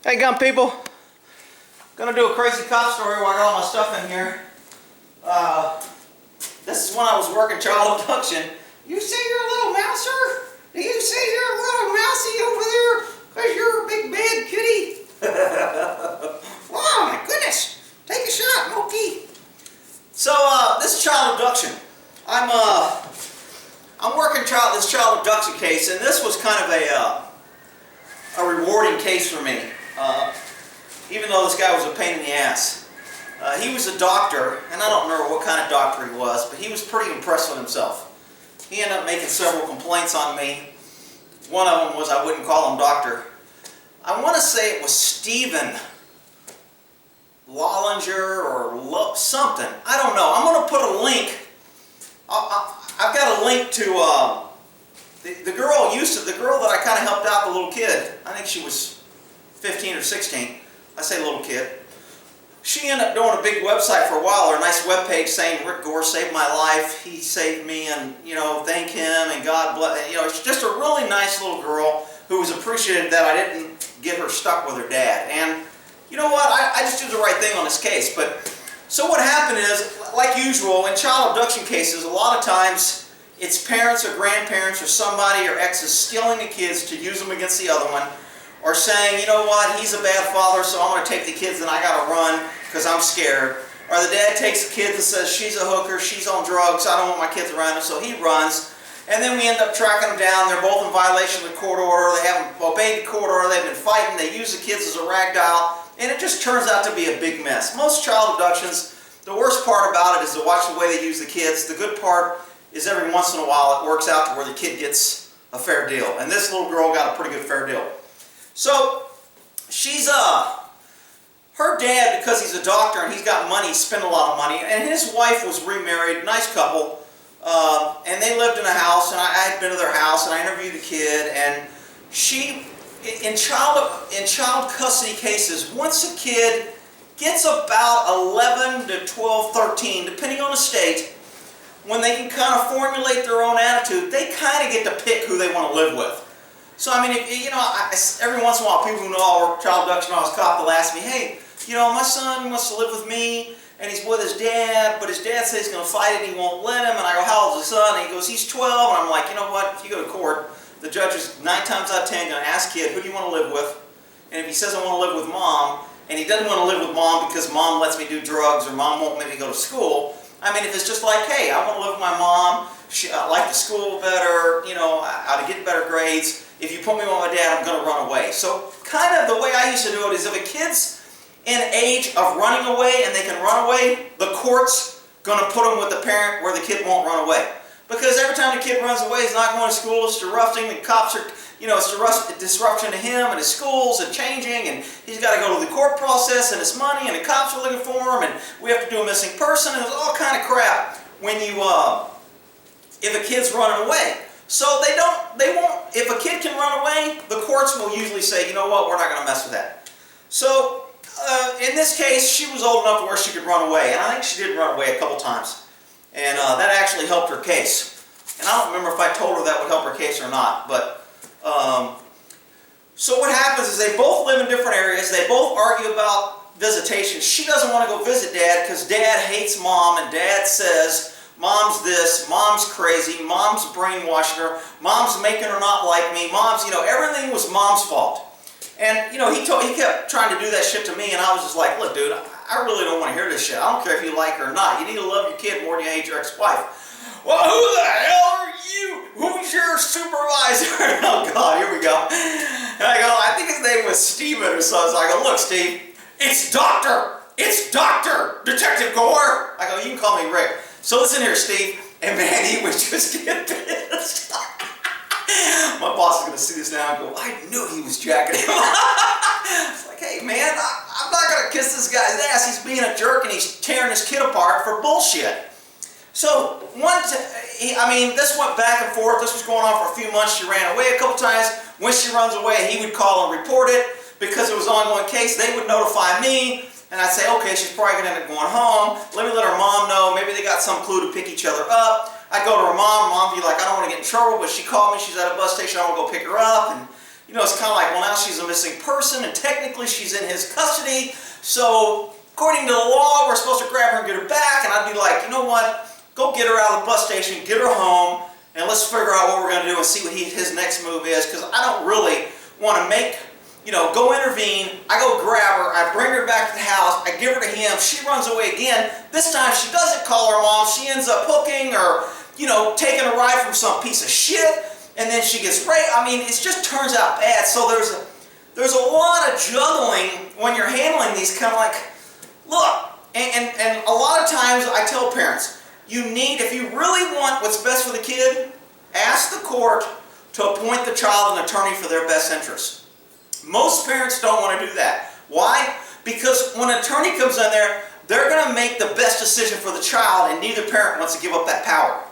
Hey gun people, gonna do a crazy cop story while I got all my stuff in here. This is when I was working child abduction. You see your little mouser? Do you see your little mousey over there? Cause you're a big bad kitty. Oh my goodness, take a shot, Moki. So this is child abduction. I'm working this child abduction case, and this was kind of a rewarding case for me. Even though this guy was a pain in the ass. He was a doctor, and I don't remember what kind of doctor he was, but he was pretty impressed with himself. He ended up making several complaints on me. One of them was I wouldn't call him doctor. I want to say it was Stephen Lollinger or something. I don't know. I'm going to put a link. I've got a link to the girl that I kind of helped out, the little kid. I think she was 15 or 16. I say little kid. She ended up doing a big website for a while, or a nice webpage saying Rick Gore saved my life. He saved me, and thank him, and God bless. She's just a really nice little girl who was appreciative that I didn't get her stuck with her dad. And you know what? I just did the right thing on this case. But so what happened is, like usual in child abduction cases, a lot of times it's parents or grandparents or somebody or exes stealing the kids to use them against the other one. Or saying, you know what, he's a bad father, so I'm going to take the kids and I got to run because I'm scared. Or the dad takes the kids and says, she's a hooker, she's on drugs, I don't want my kids around her, so he runs. And then we end up tracking them down. They're both in violation of the court order. They haven't obeyed the court order. They've been fighting. They use the kids as a rag doll. And it just turns out to be a big mess. Most child abductions, the worst part about it is to watch the way they use the kids. The good part is every once in a while it works out to where the kid gets a fair deal. And this little girl got a pretty good fair deal. So, she's, her dad, because he's a doctor and he's got money, spent a lot of money, and his wife was remarried, nice couple, and they lived in a house, and I had been to their house, and I interviewed the kid, and she, in child custody cases, once a kid gets about 11 to 12, 13, depending on the state, when they can kind of formulate their own attitude, they kind of get to pick who they want to live with. So, I mean, every once in a while, people who know I work child abduction when I was a cop will ask me, hey, my son wants to live with me, and he's with his dad, but his dad says he's going to fight it and he won't let him. And I go, how old is his son? And he goes, he's 12. And I'm like, you know what, if you go to court, the judge is 9 times out of 10 going to ask kid, who do you want to live with? And if he says I want to live with mom, and he doesn't want to live with mom because mom lets me do drugs or mom won't let me go to school, I mean, if it's just like, hey, I want to live with my mom, I like the school better, I get better grades. If you put me with my dad, I'm going to run away. So kind of the way I used to do it is if a kid's in age of running away and they can run away, the court's going to put them with the parent where the kid won't run away. Because every time the kid runs away, he's not going to school, it's disrupting, the cops are, it's disruption to him and his schools and changing, and he's got to go to the court process and his money, and the cops are looking for him, and we have to do a missing person, and there's all kind of crap when you, if a kid's running away. So they won't, if a kid can run away, the courts will usually say, you know what, we're not going to mess with that. So, in this case, she was old enough to where she could run away, and I think she did run away a couple times. And that actually helped her case. And I don't remember if I told her that would help her case or not, but, so what happens is they both live in different areas, they both argue about visitation. She doesn't want to go visit dad because dad hates mom, and dad says, mom's this, mom's crazy, mom's brainwashing her, mom's making her not like me, mom's, everything was mom's fault. And, he kept trying to do that shit to me, and I was just like, look, dude, I really don't want to hear this shit. I don't care if you like her or not. You need to love your kid more than you hate your ex-wife. Well, who the hell are you? Who's your supervisor? Oh, God, here we go. And I go, I think his name was Steven or something. So I go, look, Steve, it's Dr. Detective Gore. I go, you can call me Rick. So listen here, Steve, and man, he would just get pissed. My boss is going to see this now and go, I knew he was jacking him. It's like, hey man, I'm not going to kiss this guy's ass. He's being a jerk and he's tearing his kid apart for bullshit. So, this went back and forth. This was going on for a few months. She ran away a couple times. When she runs away, he would call and report it. Because it was an ongoing case, they would notify me. And I'd say, okay, she's probably going to end up going home. Let me let her mom know. Maybe they got some clue to pick each other up. I'd go to her mom. Mom would be like, I don't want to get in trouble. But she called me. She's at a bus station. I want to go pick her up. And you know, it's kind of like, well, now she's a missing person, and technically she's in his custody, so according to the law, we're supposed to grab her and get her back. And I'd be like, you know what, go get her out of the bus station, get her home, and let's figure out what we're going to do and see what his next move is, because I don't really want to make, you know, go intervene. I go grab her, I bring her back to the house, I give her to him, she runs away again. This time she doesn't call her mom, she ends up hooking or, you know, taking a ride from some piece of shit, and then she gets raped. I mean, it just turns out bad. So there's a lot of juggling when you're handling these, kind of like, look, and a lot of times I tell parents, you need, if you really want what's best for the kid, ask the court to appoint the child an attorney for their best interest. Most parents don't want to do that. Why? Because when an attorney comes in there, they're going to make the best decision for the child, and neither parent wants to give up that power.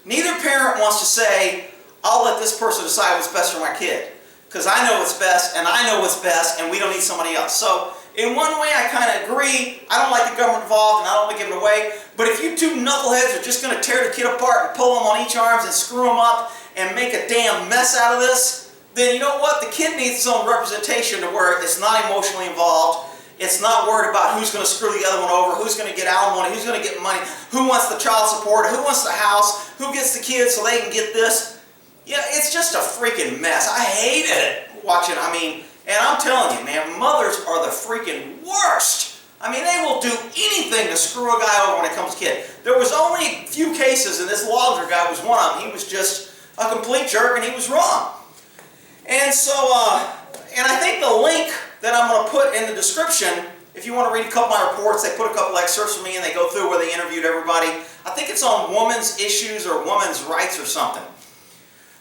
Neither parent wants to say, I'll let this person decide what's best for my kid, because I know what's best, and I know what's best, and we don't need somebody else. So in one way, I kind of agree. I don't like the government involved, and I don't want to give it away. But if you two knuckleheads are just going to tear the kid apart and pull them on each arms and screw them up and make a damn mess out of this, then you know what? The kid needs its own representation to where it's not emotionally involved. It's not worried about who's going to screw the other one over, who's going to get alimony, who's going to get money, who wants the child support, who wants the house, who gets the kids so they can get this. Yeah, it's just a freaking mess. I hated it watching. I mean, and I'm telling you, man, mothers are the freaking worst. I mean, they will do anything to screw a guy over when it comes to kid. There was only a few cases, and this Logger guy was one of them. He was just a complete jerk, and he was wrong. And so, and I think the link that I'm going to put in the description, if you want to read a couple of my reports, they put a couple excerpts from me, and they go through where they interviewed everybody. I think it's on women's issues or women's rights or something.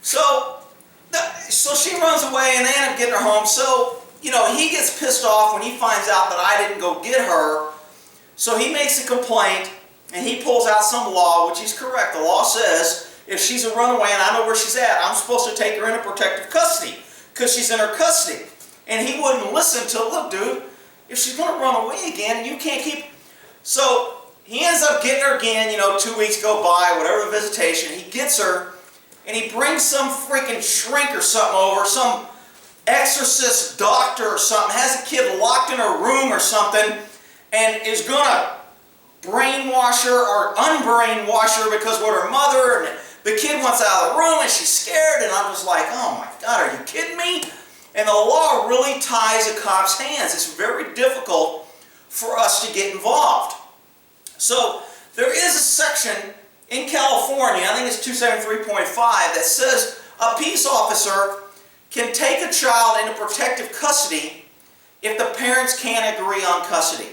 So she runs away, and they end up getting her home. So, you know, he gets pissed off when he finds out that I didn't go get her. So he makes a complaint, and he pulls out some law, which he's correct. The law says if she's a runaway and I know where she's at, I'm supposed to take her into protective custody because she's in her custody. And he wouldn't listen to, look, dude, if she's going to run away again and you can't keep... So he ends up getting her again, you know, 2 weeks go by, whatever the visitation. He gets her, and he brings some freaking shrink or something over, some exorcist doctor or something, has a kid locked in her room or something, and is going to brainwash her or unbrainwash her because what her mother, and the kid wants out of the room and she's scared, and I'm just like, oh my God, are you kidding me? And the law really ties a cop's hands. It's very difficult for us to get involved. So there is a section in California, I think it's 273.5, that says a peace officer can take a child into protective custody if the parents can't agree on custody.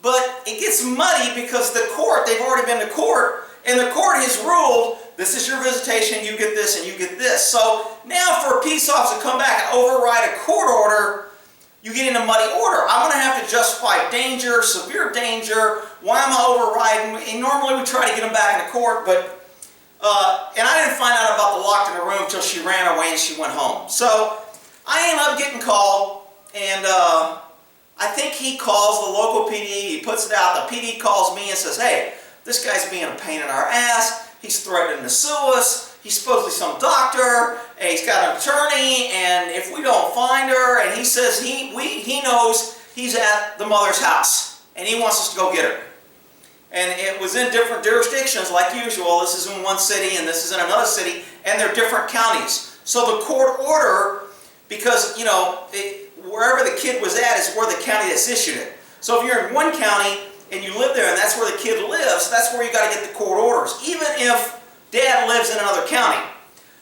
But it gets muddy because the court, they've already been to court, and the court has ruled, this is your visitation, you get this, and you get this. So now for a peace officer to come back and override a court order, you get in a muddy order. I'm going to have to justify danger, severe danger, why am I overriding? And normally we try to get them back in the court, but and I didn't find out about the locked in the room until she ran away and she went home. So I ended up getting called, and I think he calls the local PD, he puts it out, the PD calls me and says, hey, this guy's being a pain in our ass, he's threatening to sue us, he's supposedly some doctor, and he's got an attorney, and if we don't find her, and he says he knows he's at the mother's house, and he wants us to go get her. And it was in different jurisdictions like usual. This is in one city and this is in another city, and they're different counties. So the court order, because, you know, wherever the kid was at is where the county that's issued it. So if you're in one county and you live there and that's where the kid lives, that's where you got to get the court orders, even if dad lives in another county.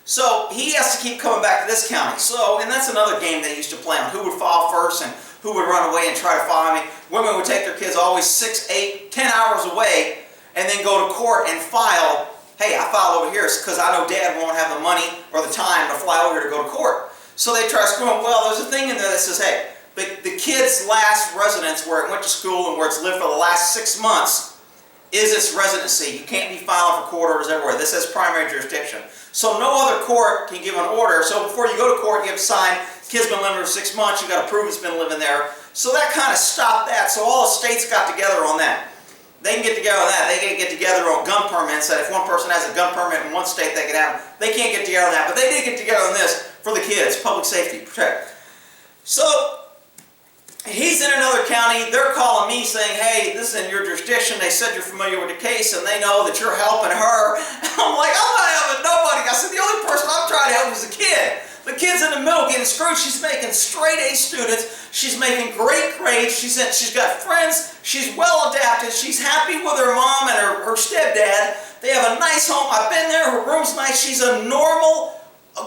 So he has to keep coming back to this county. So, and that's another game they used to play on, who would file first and who would run away and try to file. I mean, women would take their kids always 6, 8, 10 hours away and then go to court and file, hey, I filed over here because I know dad won't have the money or the time to fly over here to go to court. So they try to screw them. Well, there's a thing in there that says, hey, the kid's last residence where it went to school and where it's lived for the last 6 months is its residency. You can't be filing for court orders everywhere. This says primary jurisdiction. So no other court can give an order. So before you go to court, you have to sign, kid's been living there for 6 months, you've got to prove it's been living there. So that kind of stopped that. So all the states got together on that. They can get together on that. They can get together on gun permits, that if one person has a gun permit in one state, they can have them. They can't get together on that. But they did get together on this, for the kids, public safety, protect. So he's in another county. They're calling me saying, hey, this is in your jurisdiction. They said you're familiar with the case and they know that you're helping her. I'm like, I'm not helping nobody. I said, the only person I'm trying to help is the kid. The kid's in the middle getting screwed. She's making straight A students. She's making great grades. She's got friends. She's well adapted. She's happy with her mom and her stepdad. They have a nice home. I've been there. Her room's nice. She's a normal,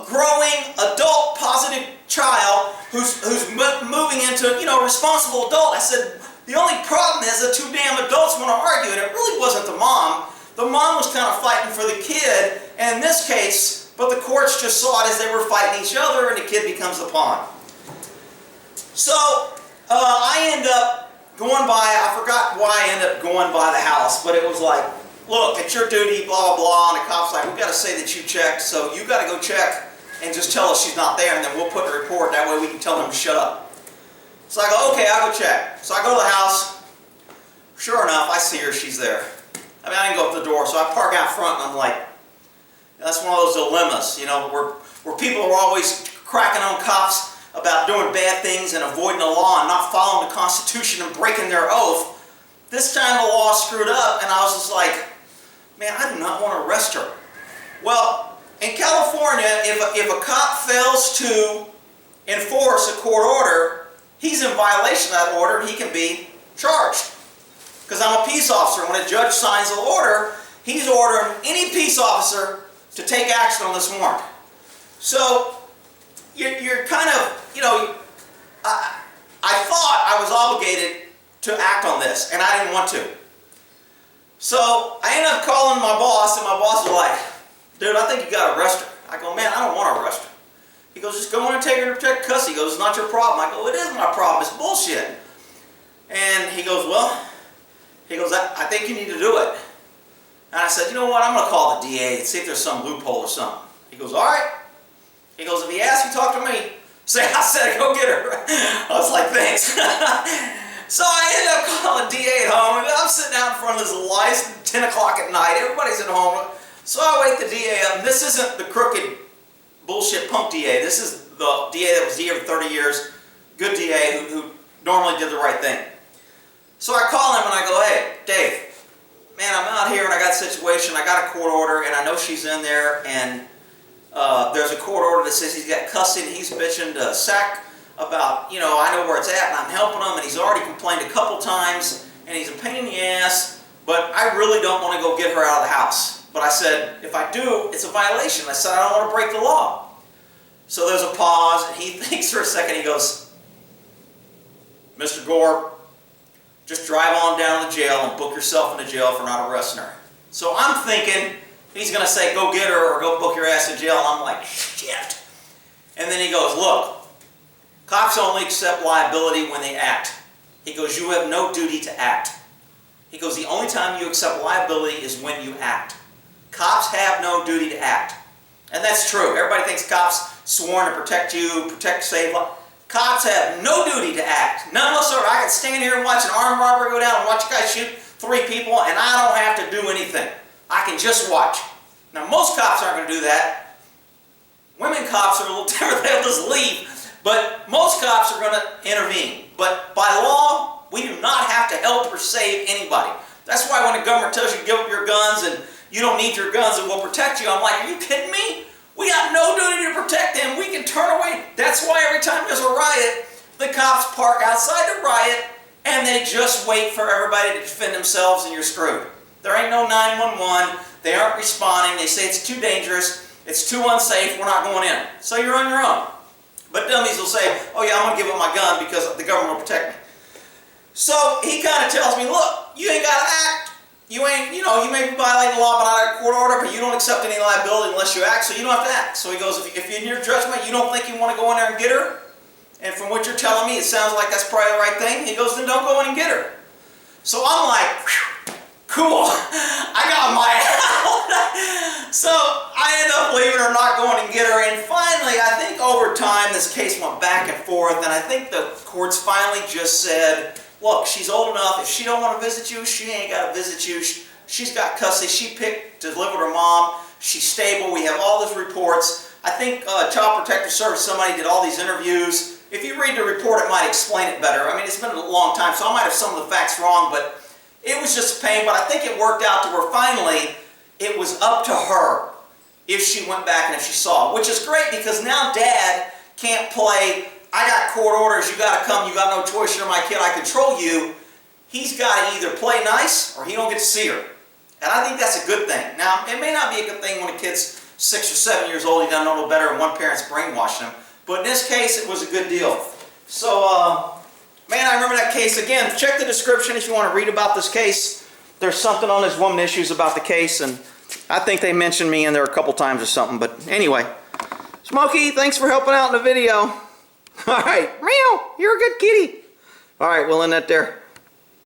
growing, adult, positive child who's moving into, you know, a responsible adult. I said, the only problem is the two damn adults want to argue, and it really wasn't the mom. The mom was kind of fighting for the kid, and in this case, but the courts just saw it as they were fighting each other, and the kid becomes the pawn. So I end up going by, I forgot why I ended up going by the house, but it was like, look, it's your duty, blah, blah, blah, and the cop's like, we've got to say that you checked, so you got to go check and just tell us she's not there, and then we'll put the report, that way we can tell them to shut up. So I go, okay, I'll go check. So I go to the house. Sure enough, I see her, she's there. I mean, I didn't go up the door, so I park out front, and I'm like, that's one of those dilemmas, you know, where people are always cracking on cops about doing bad things and avoiding the law and not following the Constitution and breaking their oath. This time the law screwed up, and I was just like, man, I do not want to arrest her. Well, in California, if a cop fails to enforce a court order, he's in violation of that order and he can be charged. Because I'm a peace officer. When a judge signs an order, he's ordering any peace officer to take action on this warrant. So you're kind of, you know, I thought I was obligated to act on this, and I didn't want to. So I ended up calling my boss, and my boss was like, dude, I think you got to arrest her. I go, man, I don't want to arrest her. He goes, just go in and take her to protect custody. He goes, it's not your problem. I go, it is my problem. It's bullshit. And he goes, well, I think you need to do it. And I said, you know what, I'm going to call the DA and see if there's some loophole or something. He goes, all right. He goes, if he asks you to talk to me, say I said go get her. I was like, thanks. So I ended up calling the DA at home, and I'm sitting out in front of this lights at 10 o'clock at night. Everybody's at home. So I wake the DA up, and this isn't the crooked bullshit punk DA. This is the DA that was here for 30 years, good DA who normally did the right thing. So I call him and I go, hey, Dave, man, I'm out here and I got a situation, I got a court order, and I know she's in there, and there's a court order that says he's got custody, and he's bitching to SAC about, you know, I know where it's at, and I'm helping him, and he's already complained a couple times, and he's a pain in the ass, but I really don't want to go get her out of the house. But I said, if I do, it's a violation. I said, I don't want to break the law. So there's a pause, and he thinks for a second, he goes, Mr. Gore, just drive on down to the jail and book yourself into jail for not arresting her. So I'm thinking he's going to say, go get her or go book your ass in jail. And I'm like, shit. And then he goes, look, cops only accept liability when they act. He goes, you have no duty to act. He goes, the only time you accept liability is when you act. Cops have no duty to act. And that's true. Everybody thinks cops sworn to protect you, protect, save life. Cops have no duty to act. None whatsoever. I can stand here and watch an armed robbery go down and watch a guy shoot 3 people, and I don't have to do anything. I can just watch. Now, most cops aren't going to do that. Women cops are a little different. They'll just leave. But most cops are going to intervene. But by law, we do not have to help or save anybody. That's why when the government tells you to give up your guns and you don't need your guns and we'll protect you, I'm like, are you kidding me? We got no duty to protect them. We can turn away. That's why every time there's a riot, the cops park outside the riot and they just wait for everybody to defend themselves, and you're screwed. There ain't no 911. They aren't responding. They say it's too dangerous. It's too unsafe. We're not going in. So you're on your own. But dummies will say, oh yeah, I'm going to give up my gun because the government will protect me. So he kind of tells me, look, you ain't got to act. You ain't, you know, you may be violating the law but not a court order, but you don't accept any liability unless you act, so you don't have to act. So he goes, if in your judgment you don't think you want to go in there and get her, and from what you're telling me it sounds like that's probably the right thing, he goes, then don't go in and get her. So I'm like, cool, I got my out. So I end up leaving her, not going and get her, and finally, I think over time this case went back and forth, and I think the courts finally just said, look, she's old enough. If she don't want to visit you, she ain't got to visit you. She's got custody. She picked to live with her mom. She's stable. We have all those reports. I think Child Protective Service, somebody did all these interviews. If you read the report, it might explain it better. I mean, it's been a long time, so I might have some of the facts wrong, but it was just a pain. But I think it worked out to where finally it was up to her if she went back and if she saw it, which is great because now Dad can't play, I got court orders, you got to come, you got no choice, you're my kid, I control you. He's got to either play nice or he don't get to see her. And I think that's a good thing. Now, it may not be a good thing when a kid's 6 or 7 years old, he doesn't know no better and one parent's brainwashing him. But in this case, it was a good deal. So, man, I remember that case. Again, check the description if you want to read about this case. There's something on this woman issues about the case, and I think they mentioned me in there a couple times or something. But anyway, Smokey, thanks for helping out in the video. All right, meow, you're a good kitty. All right, we'll end that there.